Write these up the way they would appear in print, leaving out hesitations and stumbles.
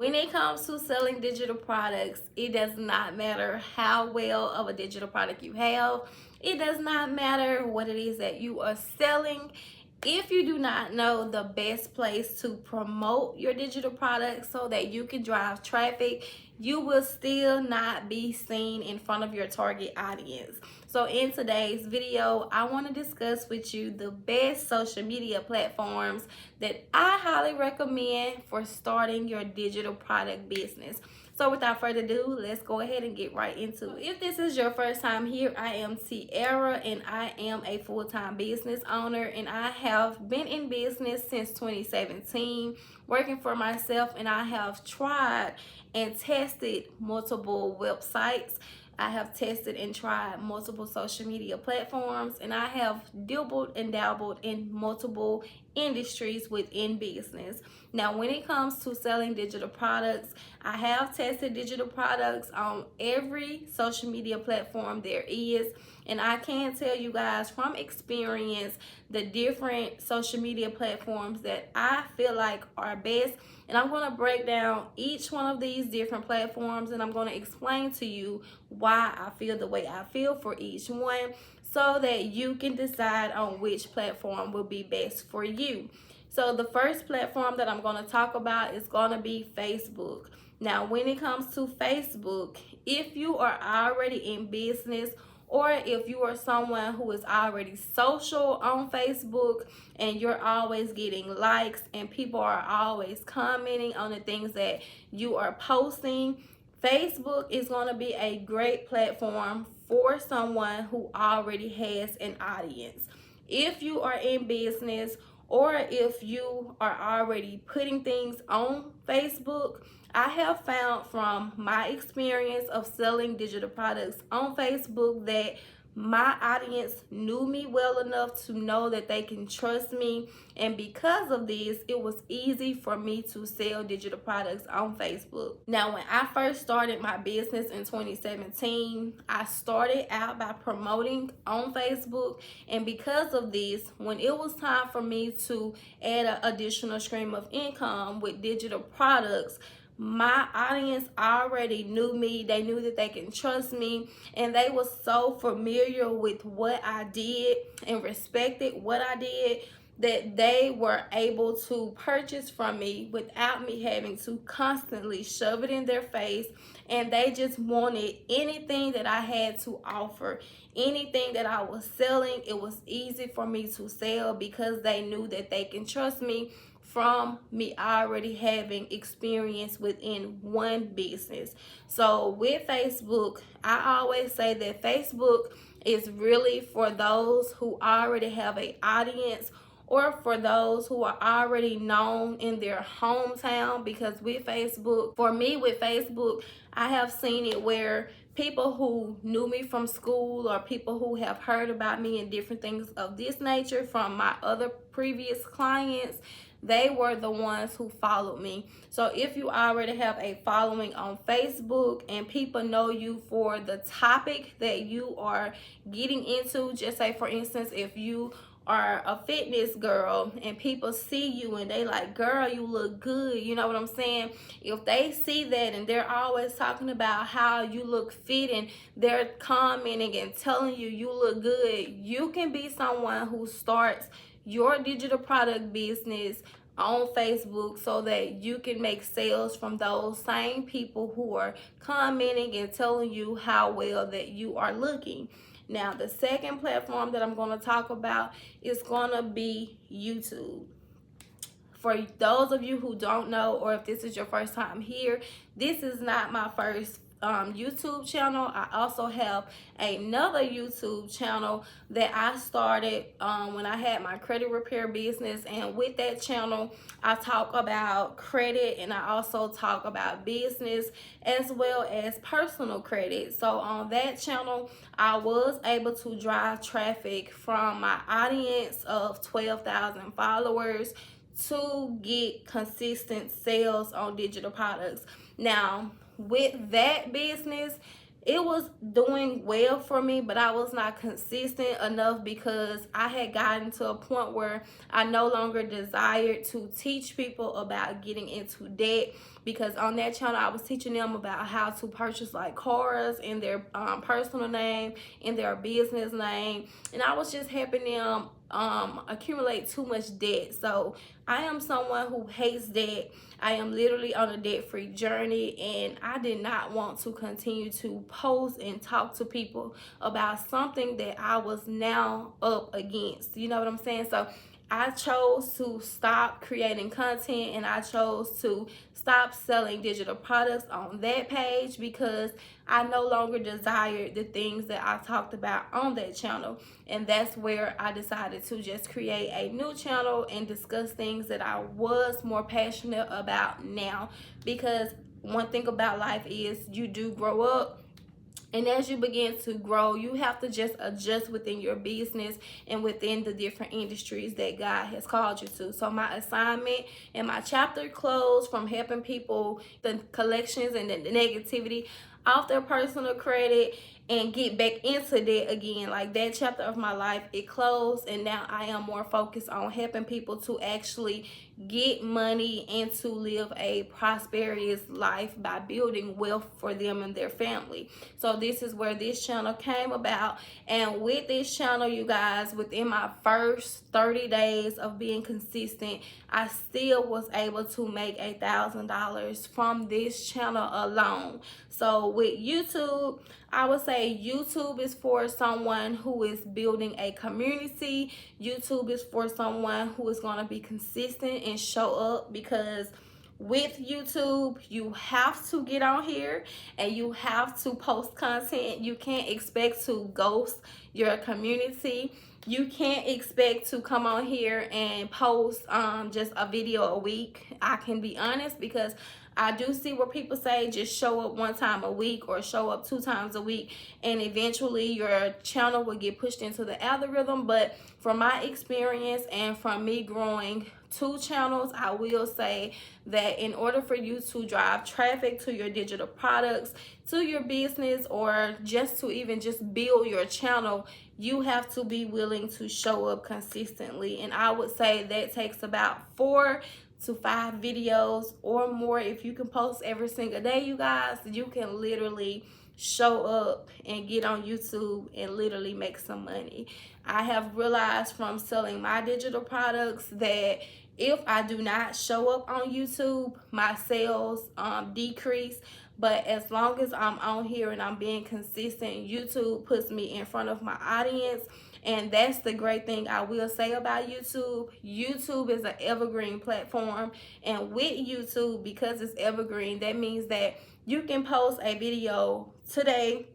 When it comes to selling digital products, it does not matter how well of a digital product you have. It does not matter what it is that you are selling. If you do not know the best place to promote your digital products so that you can drive traffic, you will still not be seen in front of your target audience. So in today's video, I want to discuss with you the best social media platforms that I highly recommend for starting your digital product business. So without further ado, let's go ahead and get right into it. If this is your first time here, I am Tiara and I am a full-time business owner, and I have been in business since 2017 working for myself, and I have tried and tested multiple websites. I have tested and tried multiple social media platforms, and I have dabbled and dabbled in multiple industries within business. Now, when it comes to selling digital products, I have tested digital products on every social media platform there is, and I can tell you guys from experience the different social media platforms that I feel like are best. And I'm going to break down each one of these different platforms, and I'm going to explain to you why I feel the way I feel for each one so that you can decide on which platform will be best for you. So the first platform that I'm going to talk about is going to be Facebook. Now, when it comes to Facebook, if you are already in business, or if you are someone who is already social on Facebook and you're always getting likes and people are always commenting on the things that you are posting, Facebook is going to be a great platform for someone who already has an audience. If you are in business, or if you are already putting things on Facebook, I have found from my experience of selling digital products on Facebook that my audience knew me well enough to know that they can trust me, and because of this, it was easy for me to sell digital products on Facebook. Now, when I first started my business in 2017, I started out by promoting on Facebook, and because of this, when it was time for me to add an additional stream of income with digital products, my audience already knew me. They knew that they can trust me, and they were so familiar with what I did and respected what I did that they were able to purchase from me without me having to constantly shove it in their face. And they just wanted anything that I had to offer, anything that I was selling. It was easy for me to sell because they knew that they can trust me from me already having experience within one business. So with Facebook, I always say that Facebook is really for those who already have an audience, or for those who are already known in their hometown. Because with Facebook, for me with Facebook, I have seen it where people who knew me from school, or people who have heard about me and different things of this nature from my other previous clients, they were the ones who followed me. So if you already have a following on Facebook and people know you for the topic that you are getting into, just say for instance, if you are a fitness girl and people see you and they like, girl, you look good, you know what I'm saying? If they see that and they're always talking about how you look fit and they're commenting and telling you you look good, you can be someone who starts your digital product business on Facebook so that you can make sales from those same people who are commenting and telling you how well that you are looking. Now, the second platform that I'm going to talk about is going to be YouTube. For those of you who don't know, or if this is your first time here, this is not my first YouTube channel. I also have another YouTube channel that I started when I had my credit repair business, and with that channel I talk about credit, and I also talk about business as well as personal credit. So on that channel I was able to drive traffic from my audience of 12,000 followers to get consistent sales on digital products. Now, with that business, it was doing well for me, but I was not consistent enough because I had gotten to a point where I no longer desired to teach people about getting into debt, because on that channel I was teaching them about how to purchase like cars in their personal name, in their business name, and I was just helping them accumulate too much debt. So I am someone who hates debt. I am literally on a debt-free journey, and I did not want to continue to post and talk to people about something that I was now up against. You know what I'm saying? So I chose to stop creating content, and I chose to stop selling digital products on that page because I no longer desired the things that I talked about on that channel. And that's where I decided to just create a new channel and discuss things that I was more passionate about now. Because one thing about life is you do grow up, and as you begin to grow, you have to just adjust within your business and within the different industries that God has called you to. So my assignment and my chapter closed from helping people, the collections and the negativity off their personal credit, and get back into that again. Like, that chapter of my life, it closed, and now I am more focused on helping people to actually get money and to live a prosperous life by building wealth for them and their family. So this is where this channel came about. And with this channel, you guys, within my first 30 days of being consistent, I still was able to make $1,000 from this channel alone. So with YouTube, I would say YouTube is for someone who is building a community. YouTube is for someone who is going to be consistent and show up, because with YouTube, you have to get on here and you have to post content. You can't expect to ghost your community. You can't expect to come on here and post just a video a week. I can be honest, because I do see where people say just show up one time a week or show up 2 times a week, and eventually your channel will get pushed into the algorithm. But from my experience and from me growing 2 channels, I will say that in order for you to drive traffic to your digital products, to your business, or just to even just build your channel, you have to be willing to show up consistently. And I would say that takes about 4 to 5 videos or more. If you can post every single day, you guys, you can literally show up and get on YouTube and literally make some money. I have realized from selling my digital products that if I do not show up on YouTube, my sales decrease. But as long as I'm on here and I'm being consistent, YouTube puts me in front of my audience. And that's the great thing I will say about YouTube. YouTube is an evergreen platform. And with YouTube, because it's evergreen, that means that you can post a video today,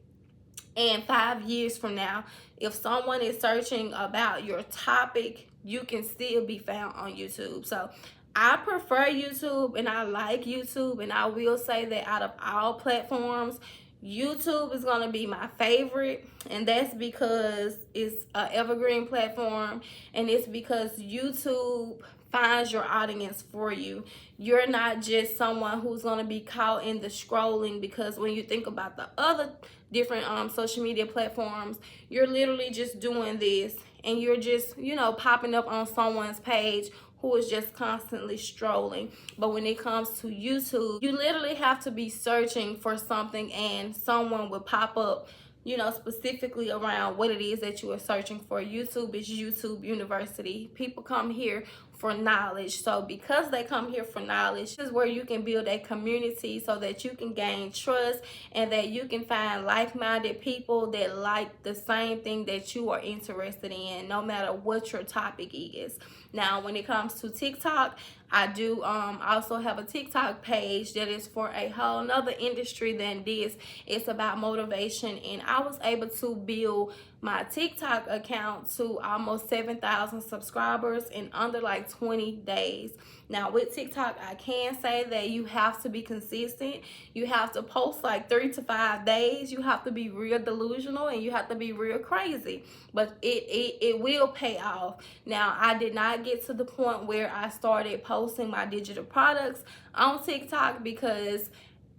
and 5 years from now, if someone is searching about your topic, you can still be found on YouTube. So I prefer YouTube and I like YouTube, and I will say that out of all platforms, YouTube is going to be my favorite, and that's because it's an evergreen platform, and it's because YouTube finds your audience for you. You're not just someone who's going to be caught in the scrolling, because when you think about the other different social media platforms, you're literally just doing this and you're just, you know, popping up on someone's page who is just constantly strolling. But when it comes to YouTube, you literally have to be searching for something and someone will pop up, you know, specifically around what it is that you are searching for. YouTube is YouTube University. People come here for knowledge. So because they come here for knowledge, this is where you can build a community so that you can gain trust and that you can find like-minded people that like the same thing that you are interested in, no matter what your topic is. Now, when it comes to TikTok, I do also have a TikTok page that is for a whole nother industry than this. It's about motivation, and I was able to build my TikTok account to almost 7,000 subscribers in under like 20 days. Now with TikTok, I can say that you have to be consistent. You have to post like 3 to 5 days. You have to be real delusional and you have to be real crazy, but it will pay off. Now, I did not get to the point where I started posting my digital products on TikTok because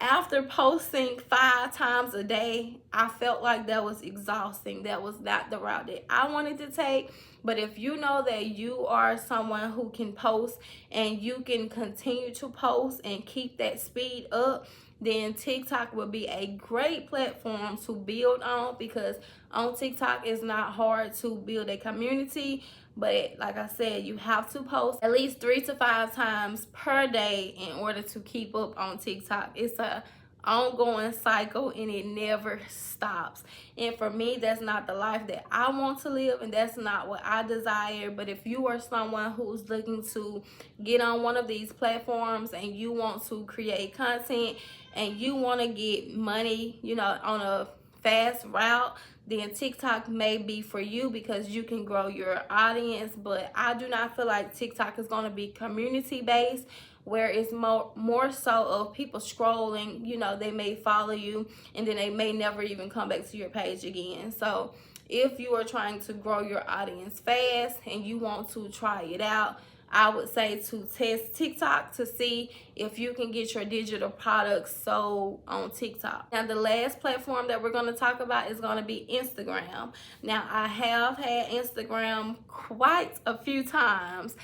after posting 5 times a day, I felt like that was exhausting. That was not the route that I wanted to take. But if you know that you are someone who can post and you can continue to post and keep that speed up, then TikTok will be a great platform to build on, because on TikTok it's not hard to build a community. But like I said, you have to post at least 3 to 5 times per day in order to keep up on TikTok. It's a ongoing cycle and it never stops. And for me, that's not the life that I want to live, and that's not what I desire. But if you are someone who's looking to get on one of these platforms and you want to create content and you want to get money, you know, on a fast route, then TikTok may be for you, because you can grow your audience. But I do not feel like TikTok is going to be community based, where it's more so of people scrolling. You know, they may follow you and then they may never even come back to your page again. So if you are trying to grow your audience fast and you want to try it out, I would say to test TikTok to see if you can get your digital products sold on TikTok. Now, the last platform that we're going to talk about is going to be Instagram. Now, I have had Instagram quite a few times.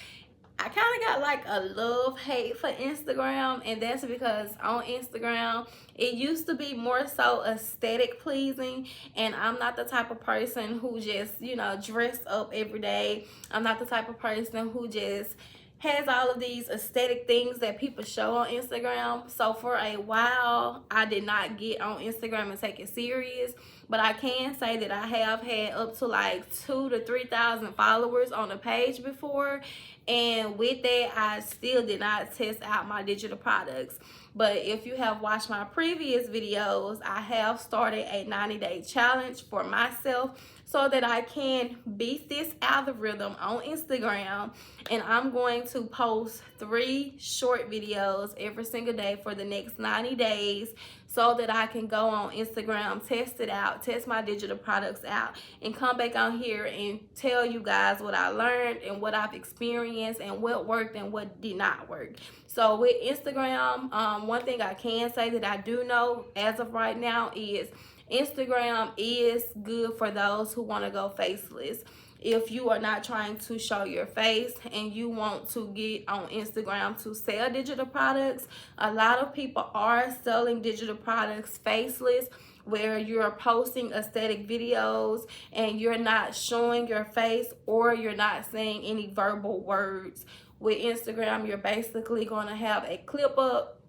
I kind of got like a love-hate for Instagram, and that's because on Instagram, it used to be more so aesthetic pleasing, and I'm not the type of person who just, you know, dress up every day. I'm not the type of person who just has all of these aesthetic things that people show on Instagram. So for a while, I did not get on Instagram and take it serious. But I can say that I have had up to like 2,000 to 3,000 followers on the page before. And with that, I still did not test out my digital products. But if you have watched my previous videos, I have started a 90-day challenge for myself so that I can beat this algorithm on Instagram. And I'm going to post 3 short videos every single day for the next 90 days so that I can go on Instagram, test it out, test my digital products out, and come back on here and tell you guys what I learned and what I've experienced and what worked and what did not work. So with Instagram, one thing I can say that I do know as of right now is Instagram is good for those who want to go faceless. If you are not trying to show your face and you want to get on Instagram to sell digital products, a lot of people are selling digital products faceless, where you're posting aesthetic videos and you're not showing your face or you're not saying any verbal words. With Instagram, you're basically going to have a clip up,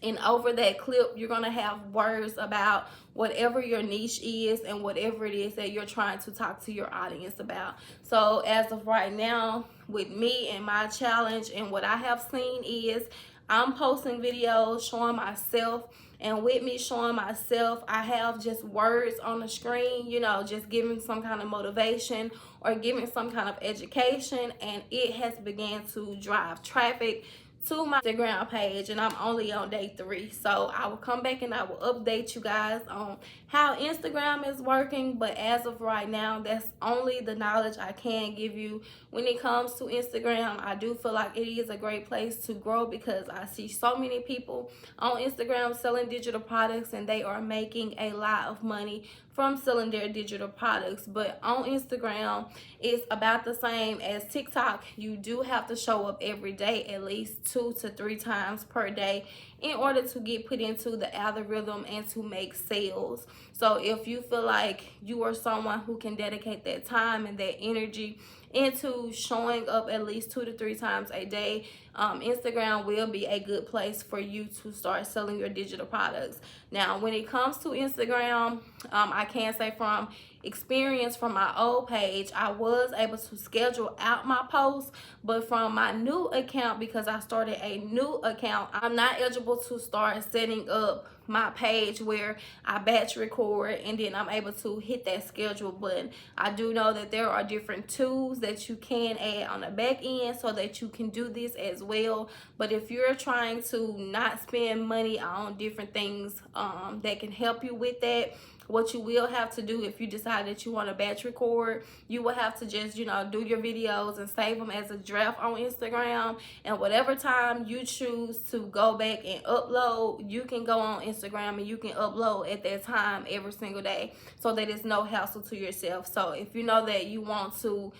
and over that clip, you're going to have words about whatever your niche is and whatever it is that you're trying to talk to your audience about. So as of right now, with me and my challenge, and what I have seen is I'm posting videos showing myself. And with me showing myself, I have just words on the screen, you know, just giving some kind of motivation or giving some kind of education. And it has begun to drive traffic to my Instagram page, and I'm only on day 3. So I will come back and I will update you guys on how Instagram is working. But as of right now, that's only the knowledge I can give you when it comes to Instagram. I do feel like it is a great place to grow, because I see so many people on Instagram selling digital products and they are making a lot of money from selling their digital products. But on Instagram, it's about the same as TikTok. You do have to show up every day, at least 2 to 3 times per day, in order to get put into the algorithm and to make sales. So if you feel like you are someone who can dedicate that time and that energy into showing up at least 2 to 3 times a day, Instagram will be a good place for you to start selling your digital products. Now, when it comes to Instagram, I can say from experience from my old page, I was able to schedule out my posts, but from my new account, because I started a new account, I'm not eligible to start setting up my page where I batch record and then I'm able to hit that schedule button. I do know that there are different tools that you can add on the back end so that you can do this as well. But if you're trying to not spend money on different things that can help you with that, What you will have to do if you decide that you want to batch record, you will have to just, you know, do your videos and save them as a draft on Instagram. And whatever time you choose to go back and upload, you can go on Instagram and you can upload at that time every single day, so that it's no hassle to yourself. So if you know that you want to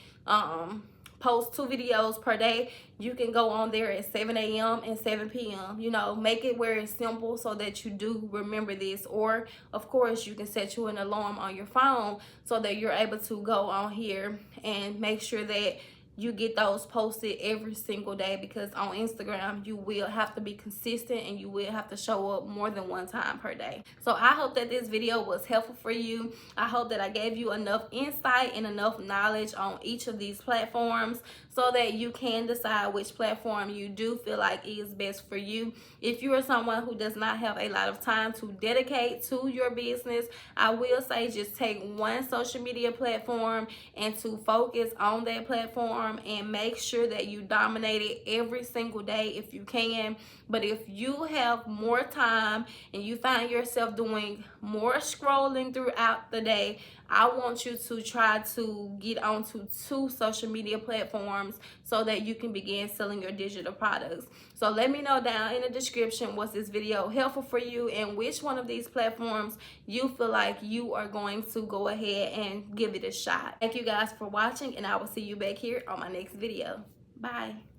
post 2 videos per day, you can go on there at 7 a.m. and 7 p.m. You know, make it where it's simple so that you do remember this. Or of course you can set you an alarm on your phone so that you're able to go on here and make sure that you get those posted every single day, because on Instagram you will have to be consistent and you will have to show up more than 1 time per day. So I hope that this video was helpful for you. I hope that I gave you enough insight and enough knowledge on each of these platforms so that you can decide which platform you do feel like is best for you. If you are someone who does not have a lot of time to dedicate to your business, I will say just take one social media platform and to focus on that platform and make sure that you dominate it every single day if you can. But if you have more time and you find yourself doing more scrolling throughout the day, I want you to try to get onto 2 social media platforms so that you can begin selling your digital products. So let me know down in the description, was this video helpful for you and which one of these platforms you feel like you are going to go ahead and give it a shot. Thank you guys for watching, and I will see you back here on my next video. Bye.